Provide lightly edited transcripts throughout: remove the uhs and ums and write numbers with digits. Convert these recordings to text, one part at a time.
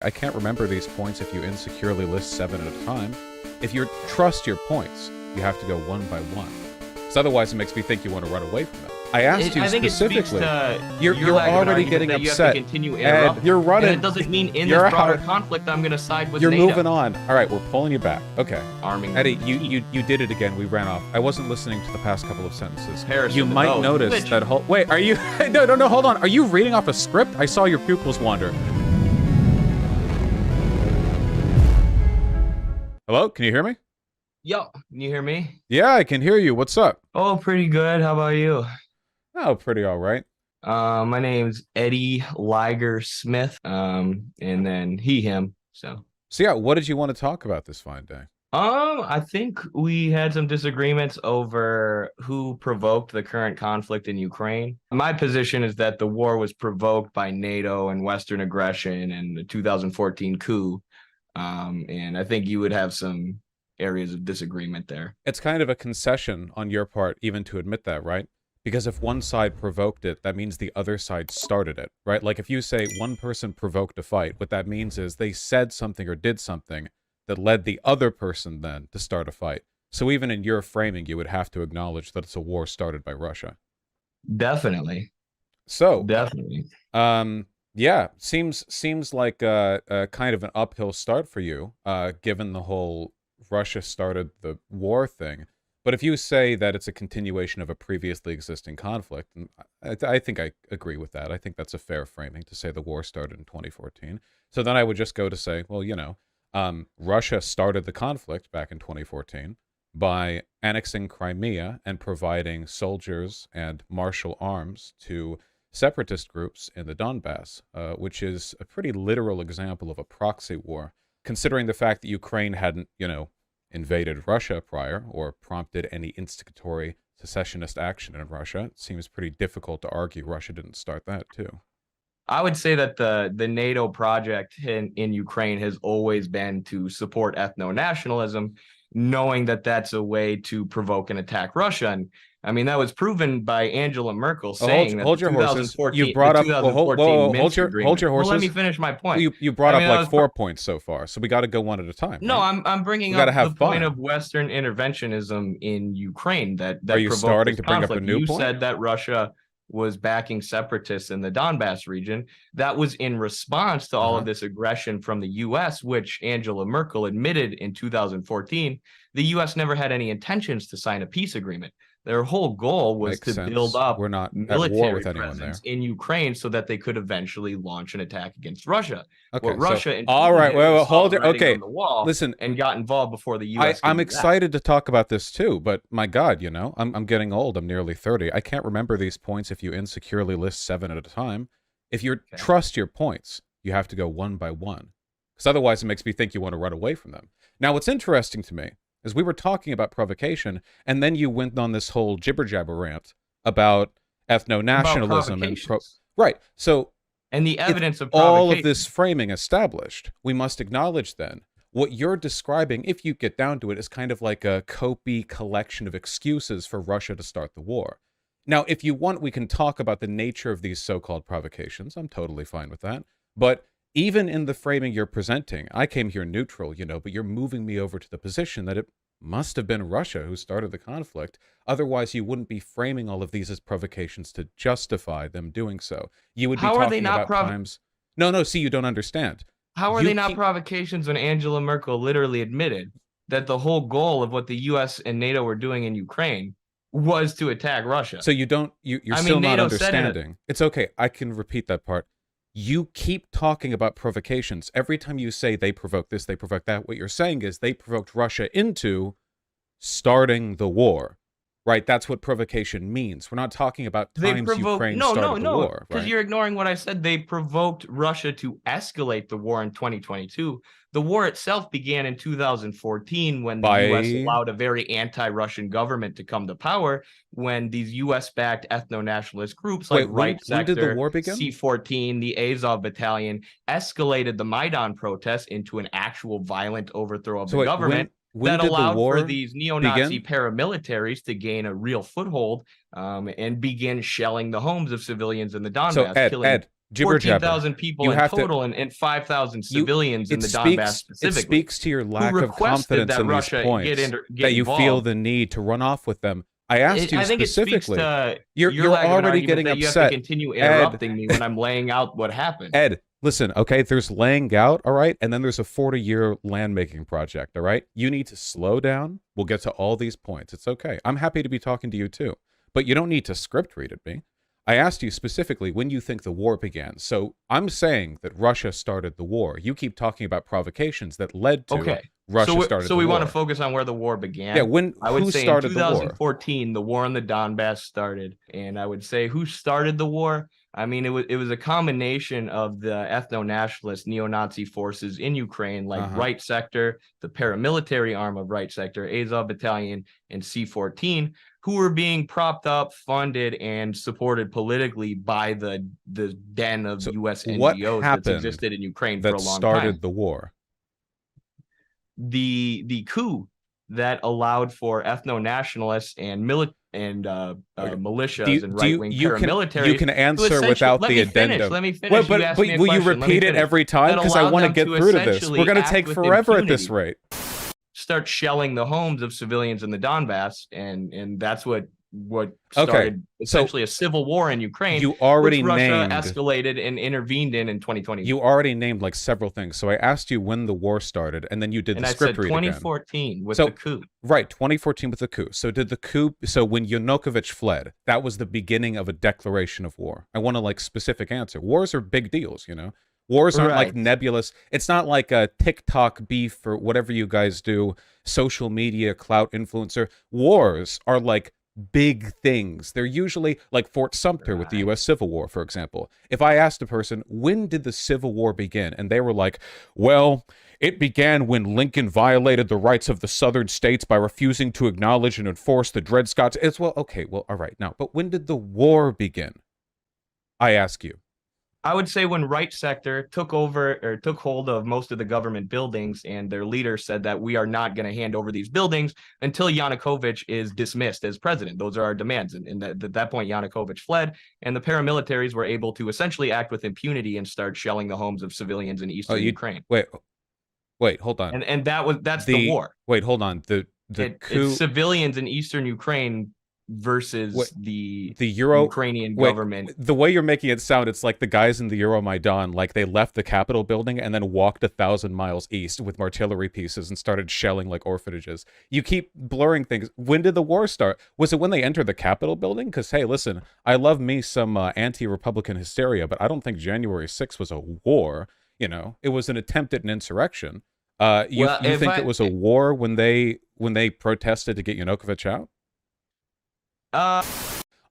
I can't remember these points if you insecurely list 7 at a time. If you trust your points, you have to go one by one. Because otherwise it makes me think you want to run away from them. I asked you specifically. You're already getting upset. And you're running. And it doesn't mean in this broader conflict I'm going to side with You're NATO. moving on. All right, we're pulling you back. Okay. Arming Eddie, you did it again. We ran off. I wasn't listening to the past couple of sentences. Harrison, you might notice that whole... Wait, are you... No, hold on. Are you reading off a script? I saw your pupils wander. Hello? Can you hear me? Yo, can you hear me? Yeah, I can hear you. What's up? Oh, pretty good. How about you? Oh, pretty all right. My name's Eddie Liger Smith. And then him. So yeah, what did you want to talk about this fine day? I think we had some disagreements over who provoked the current conflict in Ukraine. My position is that the war was provoked by NATO and Western aggression and the 2014 coup. And I think you would have some areas of disagreement there. It's kind of a concession on your part even to admit that, right? Because if one side provoked it, that means the other side started it, right? Like if you say one person provoked a fight, what that means is they said something or did something that led the other person then to start a fight. So even in your framing, you would have to acknowledge that it's a war started by Russia. Definitely. So definitely. Yeah, seems like a kind of an uphill start for you, given the whole Russia started the war thing. But if you say that it's a continuation of a previously existing conflict, I think I agree with that. I think that's a fair framing to say the war started in 2014. So then I would just go to say, well, you know, Russia started the conflict back in 2014 by annexing Crimea and providing soldiers and martial arms to separatist groups in the Donbass, which is a pretty literal example of a proxy war, considering the fact that Ukraine hadn't, you know, invaded Russia prior or prompted any instigatory secessionist action in Russia. It seems pretty difficult to argue Russia didn't start that too. I would say that the NATO project in Ukraine has always been to support ethno-nationalism, knowing that that's a way to provoke and attack Russia. And I mean, that was proven by Angela Merkel saying that hold your horses. You brought up hold your horses. Well, let me finish my point. You brought up like 4 points so far, so we got to go one at a time. No, right? I'm bringing up the point of Western interventionism in Ukraine. That are you starting to bring up a new point? You said that Russia was backing separatists in the Donbass region. That was in response to all of this aggression from the U.S., which Angela Merkel admitted in 2014. The U.S. never had any intentions to sign a peace agreement. Their whole goal was to build up military presence in Ukraine so that they could eventually launch an attack against Russia. Okay, Russia all right, well, hold it. Okay, listen, and got involved before the U.S. I'm excited to talk about this too, but my God, you know, I'm getting old. I'm nearly 30. I can't remember these points if you insecurely list 7 at a time. If you trust your points, you have to go one by one, because otherwise it makes me think you want to run away from them. Now, what's interesting to me is we were talking about provocation, and then you went on this whole jibber-jabber rant about ethno-nationalism and right. So, and the evidence of all of this framing established, we must acknowledge then what you're describing, if you get down to it, is kind of like a copy collection of excuses for Russia to start the war. Now, if you want, we can talk about the nature of these so-called provocations. I'm totally fine with that. But even in the framing you're presenting, I came here neutral, you know, but you're moving me over to the position that it must have been Russia who started the conflict. Otherwise, you wouldn't be framing all of these as provocations to justify them doing so. You would be talking about times... No, see, you don't understand. How are they not provocations when Angela Merkel literally admitted that the whole goal of what the U.S. and NATO were doing in Ukraine was to attack Russia? So you're still not understanding. It's okay. I can repeat that part. You keep talking about provocations. Every time you say they provoked this, they provoked that, what you're saying is they provoked Russia into starting the war, right? That's what provocation means. We're not talking about times Ukraine started the war. Because you're ignoring what I said. They provoked Russia to escalate the war in 2022. The war itself began in 2014 when the U.S. allowed a very anti-Russian government to come to power, when these U.S.-backed ethno-nationalist groups like Right Sector, when did the war begin? C-14, the Azov Battalion, escalated the Maidan protests into an actual violent overthrow of the government. That allowed for these neo-Nazi paramilitaries to gain a real foothold and begin shelling the homes of civilians in the Donbass. So, Ed, Jibber jabber. 14,000 people in total and 5,000 civilians in the Donbass specifically. It speaks to your lack of confidence in these points that you feel the need to run off with them. I asked you specifically. You're already getting upset. You have to continue interrupting me when I'm laying out what happened. Ed, listen, okay? There's laying out, all right? And then there's a 40-year land-making project, all right? You need to slow down. We'll get to all these points. It's okay. I'm happy to be talking to you, too. But you don't need to script read at me. I asked you specifically when you think the war began. So I'm saying that Russia started the war. You keep talking about provocations that led to Russia started the war. So we want to focus on where the war began. Yeah, I would say started in 2014, the war in the Donbass started. And I would say who started the war? I mean, it was a combination of the ethno-nationalist neo-Nazi forces in Ukraine, like Right Sector, the paramilitary arm of Right Sector, Azov Battalion, and C-14, who were being propped up, funded, and supported politically by the den of U.S. NGOs that existed in Ukraine for a long time. That started the war. The coup that allowed for ethno-nationalists and militias and right-wing paramilitary. You can answer without the addendum. Let me finish. But will you repeat it every time? Because I want to get through to this. We're going to take forever at this rate. Start shelling the homes of civilians in the Donbass, and that's what started essentially a civil war in Ukraine. You already which named Russia escalated and intervened in 2020. You already named like several things. So I asked you when the war started, and then you did the script read again. 2014 with the coup. Right, 2014 with the coup. So did the coup? So when Yanukovych fled, that was the beginning of a declaration of war. I want a like specific answer. Wars are big deals, you know. Wars aren't like nebulous. It's not like a TikTok beef or whatever you guys do, social media, clout influencer. Wars are like big things. They're usually like Fort Sumter with the U.S. Civil War, for example. If I asked a person, when did the Civil War begin? And they were like, well, it began when Lincoln violated the rights of the southern states by refusing to acknowledge and enforce the Dred Scott. It's, well, okay, well, all right. Now, but when did the war begin? I ask you. I would say when Right Sector took hold of most of the government buildings, and their leader said that we are not going to hand over these buildings until Yanukovych is dismissed as president. Those are our demands. And at that point, Yanukovych fled, and the paramilitaries were able to essentially act with impunity and start shelling the homes of civilians in eastern Ukraine. Wait, hold on. And that's the war. Wait, hold on. The coup. It's civilians in eastern Ukraine versus the Ukrainian government. The way you're making it sound, it's like the guys in the Euromaidan, like they left the Capitol building and then walked 1,000 miles east with artillery pieces and started shelling like orphanages. You keep blurring things. When did the war start? Was it when they entered the Capitol building? Because, hey, listen, I love me some anti-Republican hysteria, but I don't think January 6th was a war. You know, it was an attempt at an insurrection. You think it was a war when they protested to get Yanukovych out?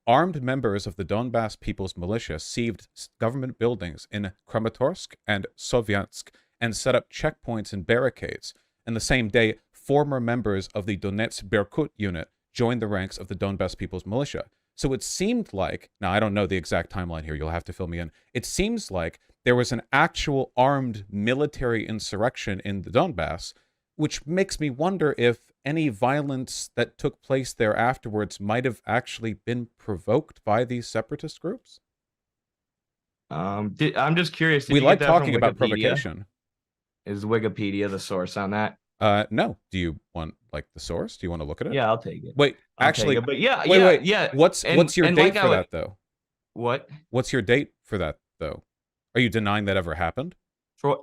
Armed members of the Donbass People's Militia seized government buildings in Kramatorsk and Sovyansk and set up checkpoints and barricades. And the same day, former members of the Donetsk Berkut unit joined the ranks of the Donbass People's Militia. So it seemed like, now I don't know the exact timeline here, you'll have to fill me in. It seems like there was an actual armed military insurrection in the Donbass, which makes me wonder if any violence that took place there afterwards might have actually been provoked by these separatist groups. I'm just curious. We like talking about provocation. Is Wikipedia the source on that? No. Do you want like the source? Do you want to look at it? Yeah, I'll take it. Wait, actually, but wait. What's your date for that though? What? What's your date for that though? Are you denying that ever happened?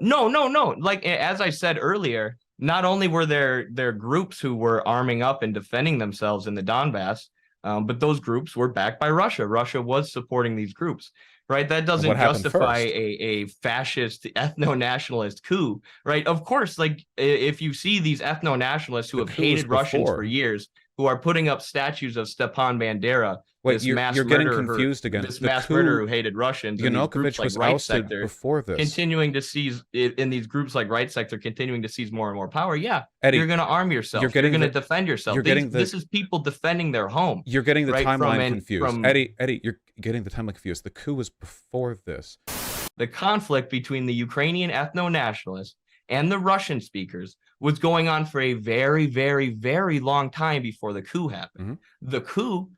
No. Like as I said earlier, not only were there groups who were arming up and defending themselves in the Donbass, but those groups were backed by Russia. Russia was supporting these groups, right? That doesn't justify a fascist ethno-nationalist coup, right? Of course, like if you see these ethno-nationalists who have hated Russians for years, who are putting up statues of Stepan Bandera. Wait, you're getting confused again. This mass murderer who hated Russians. Yanukovych was ousted before this. Continuing to seize, in these groups like Right Sector, continuing to seize more and more power. Yeah, Eddie, you're going to arm yourself. You're going to defend yourself. This is people defending their home. You're getting the timeline confused. Eddie, you're getting the timeline confused. The coup was before this. The conflict between the Ukrainian ethno-nationalists and the Russian speakers was going on for a very, very, very long time before the coup happened. The coup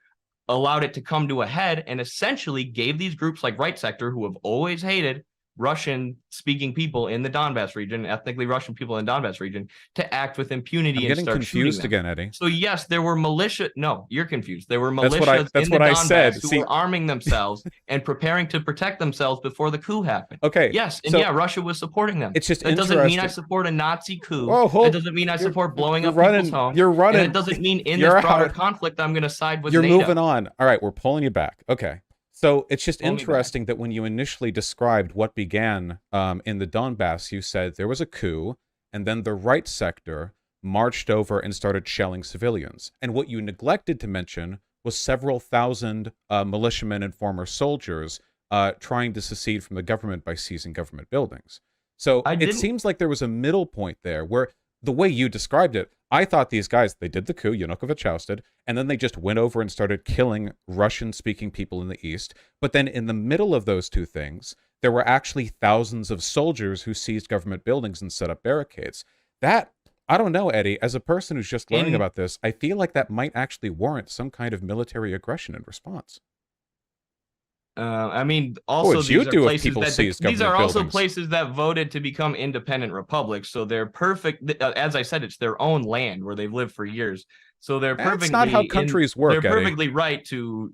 allowed it to come to a head and essentially gave these groups like Right Sector, who have always hated Russian-speaking people in the Donbass region, ethnically Russian people in the Donbass region, to act with impunity and start confused shooting them. again, Eddie. So yes, there were militia. No, you're confused. There were militias that's in what the I Donbass said. who were arming themselves and preparing to protect themselves before the coup happened. Okay. Yes, and yeah, Russia was supporting them. It's just that doesn't mean I support a Nazi coup. That doesn't mean I support blowing up people's homes. You're running. And it doesn't mean in this broader conflict I'm going to side with NATO. You're moving on. All right, we're pulling you back. Okay. So it's just interesting that when you initially described what began in the Donbass, you said there was a coup, and then the Right Sector marched over and started shelling civilians. And what you neglected to mention was several thousand militiamen and former soldiers trying to secede from the government by seizing government buildings. So it seems like there was a middle point there where the way you described it, I thought these guys, they did the coup, Yanukovych ousted, and then they just went over and started killing Russian-speaking people in the East. But then in the middle of those two things, there were actually thousands of soldiers who seized government buildings and set up barricades. That, I don't know, Eddie, as a person who's just learning about this, I feel like that might actually warrant some kind of military aggression in response. I mean, also these are also places that voted to become independent republics, so they're perfect. As I said, it's their own land where they've lived for years, so they're perfectly. That's not how countries work. They're perfectly right to,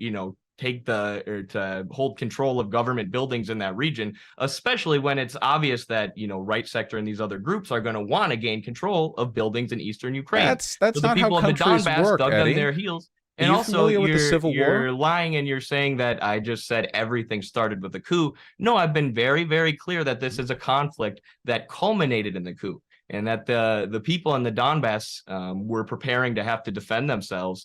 take to hold control of government buildings in that region, especially when it's obvious that Right Sector and these other groups are going to want to gain control of buildings in eastern Ukraine. That's not how countries work, dug Eddie. them their heels. And Are you also, familiar with the Civil War? You're lying and you're saying that I just said everything started with the coup. No, I've been very, very clear that this is a conflict that culminated in the coup, and that the people in the Donbass were preparing to have to defend themselves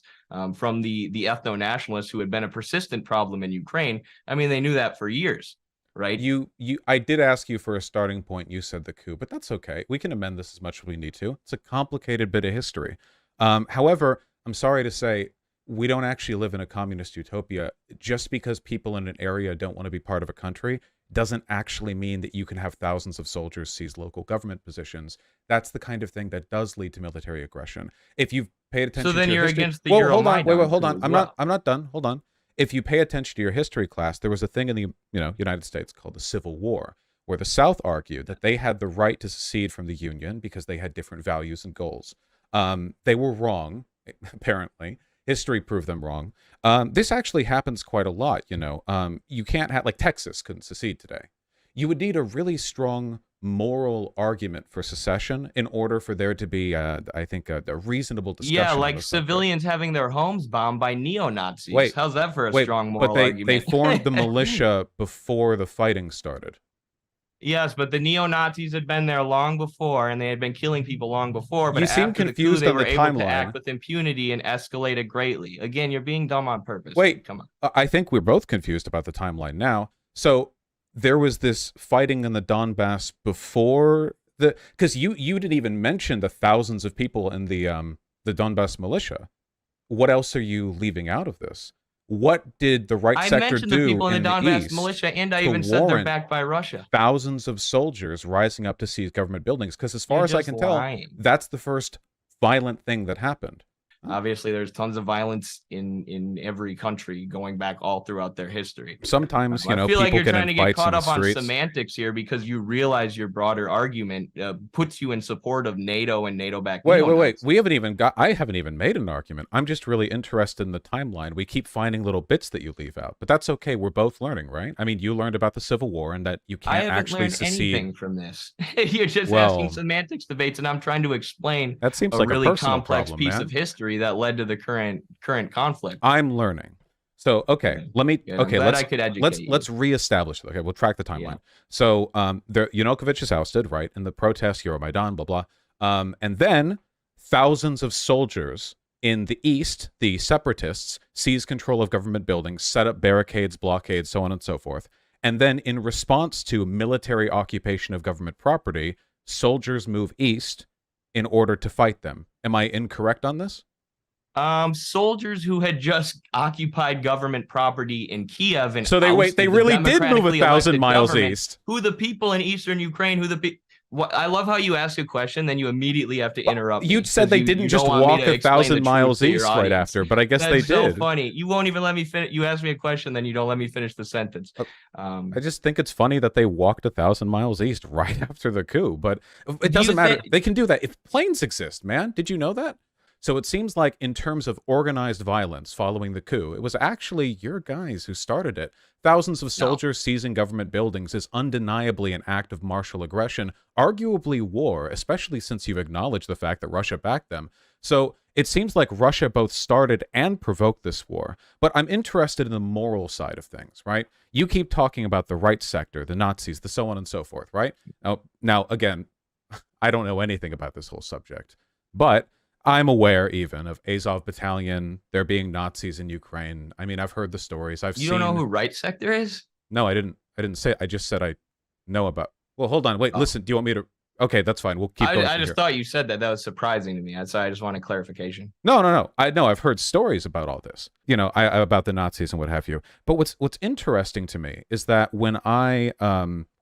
from the ethno-nationalists who had been a persistent problem in Ukraine. I mean, they knew that for years, right? I did ask you for a starting point. You said the coup, but that's okay. We can amend this as much as we need to. It's a complicated bit of history. However, I'm sorry to say, we don't actually live in a communist utopia. Just because people in an area don't want to be part of a country doesn't actually mean that you can have thousands of soldiers seize local government positions. That's the kind of thing that does lead to military aggression. If you've paid attention to your history, against the Euromaidan. Hold on. I'm not done. Hold on. If you pay attention to your history class, there was a thing in the United States called the Civil War, where the South argued that they had the right to secede from the Union because they had different values and goals. They were wrong, apparently. History proved them wrong. This actually happens quite a lot, You can't have, like, Texas couldn't secede today. You would need a really strong moral argument for secession in order for there to be, I think, a reasonable discussion. Yeah, like civilians having their homes bombed by neo-Nazis. How's that for a strong moral argument? They formed the militia before the fighting started. Yes, but the neo-Nazis had been there long before, and they had been killing people long before. But you seem confused they on were the able timeline. to act with impunity and escalate it greatly. Again, you're being dumb on purpose. Wait, come on. I think we're both confused about the timeline now. So there was this fighting in the Donbass before because you didn't even mention the thousands of people in the Donbass militia. What else are you leaving out of this? What did the Right Sector do? I mentioned the people in the Donbass militia, and I even said they're backed by Russia. Thousands of soldiers rising up to seize government buildings, because as far as I can tell, that's the first violent thing that happened. Obviously, there's tons of violence in every country going back all throughout their history. Sometimes, I feel like you're trying to get caught up on streets. semantics here because you realize your broader argument puts you in support of NATO and NATO-backed. Wait. I haven't even made an argument. I'm just really interested in the timeline. We keep finding little bits that you leave out, but that's okay. We're both learning, right? I mean, you learned about the Civil War and that you can't actually secede. I haven't learned anything from this. You're just asking semantics debates, and I'm trying to explain that seems like really a personal complex problem, piece man. of history that led to the current conflict. I'm learning. So let's reestablish it. Okay, we'll track the timeline. Yeah. So Yanukovych is ousted, right? In the protests, Euromaidan, blah blah. And then thousands of soldiers in the east, the separatists, seize control of government buildings, set up barricades, blockades, so on and so forth. And then in response to military occupation of government property, soldiers move east in order to fight them. Am I incorrect on this? Soldiers who had just occupied government property in Kiev and so they really did move 1,000 miles east. Who the people in eastern Ukraine, I love how you ask a question, then you immediately have to interrupt. You said they didn't just walk 1,000 miles east right after, but I guess they did. That's so funny. You won't even let me finish. You ask me a question, then you don't let me finish the sentence. I just think it's funny that they walked 1,000 miles east right after the coup, but it doesn't matter. They can do that. If planes exist, man. Did you know that? So it seems like in terms of organized violence following the coup, it was actually your guys who started it. Thousands of soldiers seizing government buildings is undeniably an act of martial aggression, arguably war, especially since you've acknowledged the fact that Russia backed them. So it seems like Russia both started and provoked this war. But I'm interested in the moral side of things, right? You keep talking about the right sector, the Nazis, the so on and so forth, right? Now again, I don't know anything about this whole subject, but I'm aware even of Azov Battalion, there being Nazis in Ukraine. I mean, I've heard the stories. You don't know who right sector is? No, I didn't say it. I just said I know about. Well, hold on. Wait, listen. Do you want me to? Okay, that's fine. We'll keep going. I just thought you said that. That was surprising to me. So I just wanted clarification. No. I know. I've heard stories about all this. You know, about the Nazis and what have you. But what's interesting to me is that when I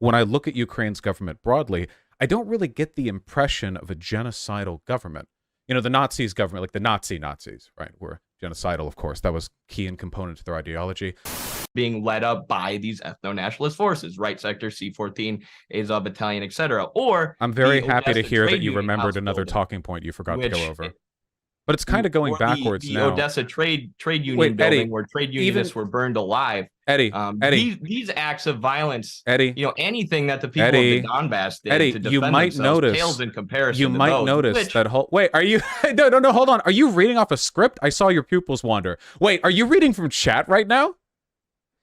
look at Ukraine's government broadly, I don't really get the impression of a genocidal government. You know, the Nazis government, like the Nazis, right, were genocidal, of course. That was key and component to their ideology. Being led up by these ethno-nationalist forces, right sector, C-14, Azov Battalion, etc. Or I'm very happy to hear that you remembered another talking point you forgot to go over. But it's kind of going backwards now. The Odessa trade union building, where trade unionists were burned alive. Eddie, these acts of violence, Eddie, you know, anything that the people of the Donbass did to defend you might themselves notice, pales in comparison. You might notice that whole. Wait, are you? No, hold on. Are you reading off a script? I saw your pupils wander. Wait, are you reading from chat right now?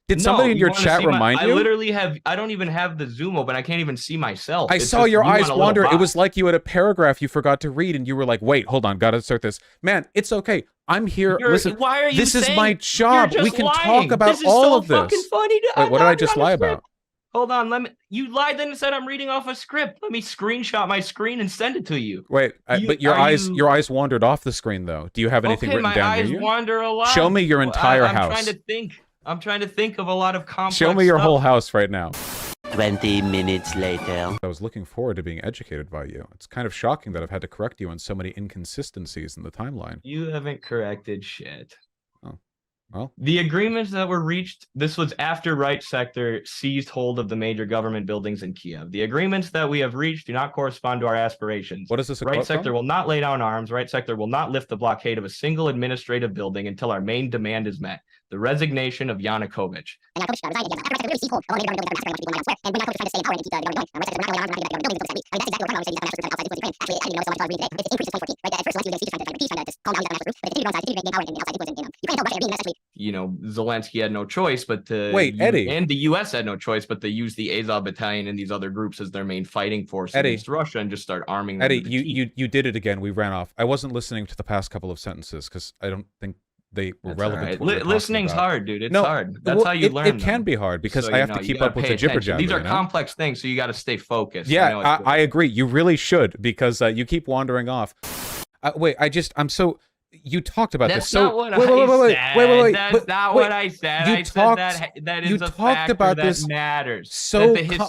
Did somebody in your chat remind you? I literally have. I don't even have the Zoom open. I can't even see myself. I saw your eyes wander. It was like you had a paragraph you forgot to read, and you were like, "Wait, hold on, gotta start this." Man, it's okay. I'm here. Listen, why are you this is my job. We can talk about all of this. This is so fucking funny. Wait, what did I just lie about? Hold on, you lied then and said I'm reading off a script. Let me screenshot my screen and send it to you. Wait, but your eyes wandered off the screen though. Do you have anything written down? My eyes wander a lot. Show me your entire house. I'm trying to think of a lot of complex Show me your whole house right now. 20 minutes later. I was looking forward to being educated by you. It's kind of shocking that I've had to correct you on so many inconsistencies in the timeline. You haven't corrected shit. Oh, well. The agreements that were reached, this was after right sector seized hold of the major government buildings in Kiev. The agreements that we have reached do not correspond to our aspirations. What is this? Right sector will not lay down arms. Right sector will not lift the blockade of a single administrative building until our main demand is met. The resignation of Yanukovych. You know, Zelensky had no choice but to Eddie, and the U.S. had no choice but to use the Azov Battalion and these other groups as their main fighting force against Russia and just start arming them. Eddie, you did it again. We ran off. I wasn't listening to the past couple of sentences because I don't think they were relevant. Right. Listening's hard, dude. It's hard. That's how you learn. It can be hard because I have to keep up with the jibber jabber. These are complex things, so you got to stay focused. Yeah, I agree. You really should because you keep wandering off. Wait, I'm so. You talked about this. That's not what I said. That's not what I said. I said that is a factor that matters. So if you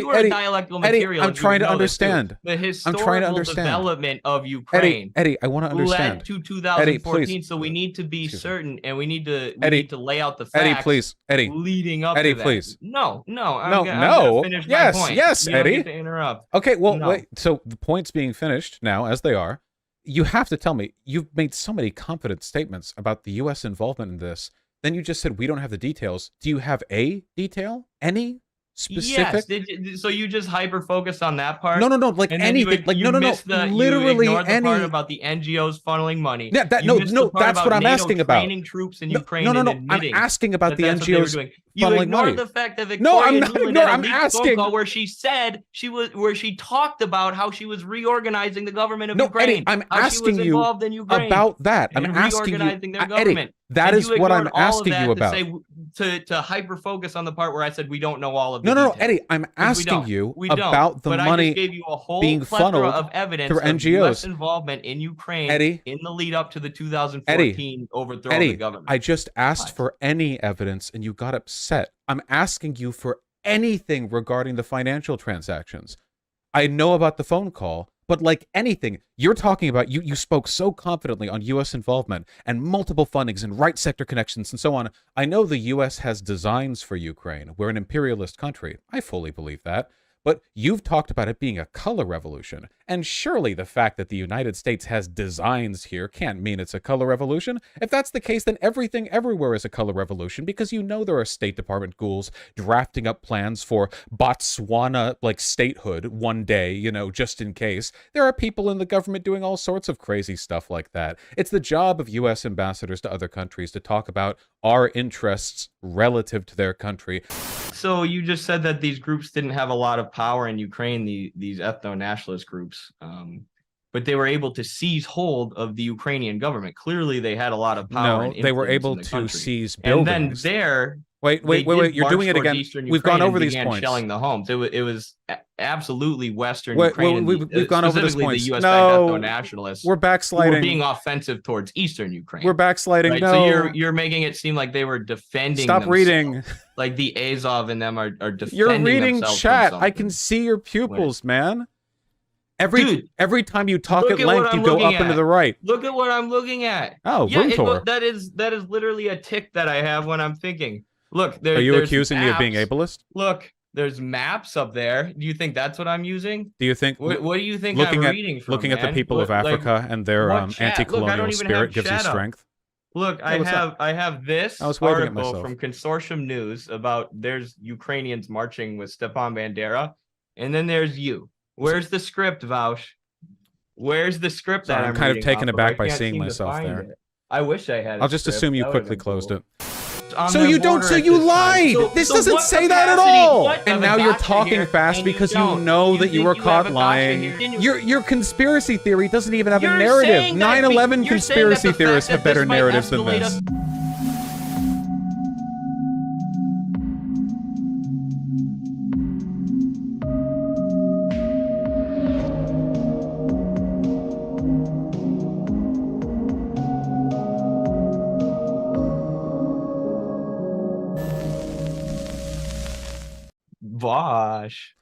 were a dialectical material, I'm trying to understand. The historical development of Ukraine. Eddie, I want to understand. Led to 2014, so we need to be certain, and we need to lay out the facts. Eddie, please. Eddie, leading up to that. Eddie, please. No. Yes, Eddie. Don't get to interrupt. Okay, well, wait. So the point's being finished now, as they are. You have to tell me, you've made so many confident statements about the U.S. involvement in this. Then you just said we don't have the details. Do you have a detail? Any specific? Yes. So you just hyper focus on that part? No. Like anything. Literally any part about the NGOs funneling money. Yeah. That's what I'm asking about. Training troops in Ukraine. No. I'm asking about the NGOs funneling money. You ignore the fact that I'm asking. Where she said where she talked about how she was reorganizing the government of Ukraine. Eddie, I'm asking you about that. I'm asking you, Eddie. That is what I'm asking you about. To hyper focus on the part where I said we don't know all of the details. Eddie, I'm asking you about the money I just gave you a whole being funneled of evidence through of NGOs. US involvement in Ukraine in the lead up to the 2014 overthrow of the government. I just asked for any evidence and you got upset. I'm asking you for anything regarding the financial transactions. I know about the phone call, but like anything, you're talking about, you spoke so confidently on U.S. involvement and multiple fundings and right sector connections and so on. I know the U.S. has designs for Ukraine. We're an imperialist country. I fully believe that. But you've talked about it being a color revolution. And surely the fact that the United States has designs here can't mean it's a color revolution. If that's the case, then everything everywhere is a color revolution, because you know there are State Department ghouls drafting up plans for Botswana, like, statehood one day, you know, just in case. There are people in the government doing all sorts of crazy stuff like that. It's the job of U.S. ambassadors to other countries to talk about our interests relative to their country. So you just said that these groups didn't have a lot of power in Ukraine, these ethno-nationalist groups, but they were able to seize hold of the Ukrainian government. Clearly, they had a lot of power. No, they were able to seize buildings. And then there, wait, you're doing it again. We've gone over these points. Shelling the homes. It was absolutely Western Ukraine. We've gone over this point. The US no, nationalists. We're backsliding. Were being offensive towards Eastern Ukraine. We're backsliding. Right? No, so you're making it seem like they were defending. Stop reading. Like the Azov and them are defending. You're reading chat. I can see your pupils, man. Every time you talk at length, you go up into the right. Look at what I'm looking at. Oh, yeah, that is literally a tick that I have when I'm thinking. Look, are you accusing me of being ableist? Look, there's maps up there. Do you think that's what I'm using? Do you think? What do you think I'm reading from? Looking at the people of Africa and their anti-colonial spirit gives you strength. Look, I have this article from Consortium News about there's Ukrainians marching with Stepan Bandera, and then there's you. Where's the script, Vaush? Where's the script that I'm kind of taken aback by seeing myself there. I wish I had. I'll just assume you quickly closed it. So you don't. So you lied. This doesn't say that at all. And now you're talking fast because you know that you were caught lying. Your conspiracy theory doesn't even have a narrative. 9/11 conspiracy theorists have better narratives than this. Vaush.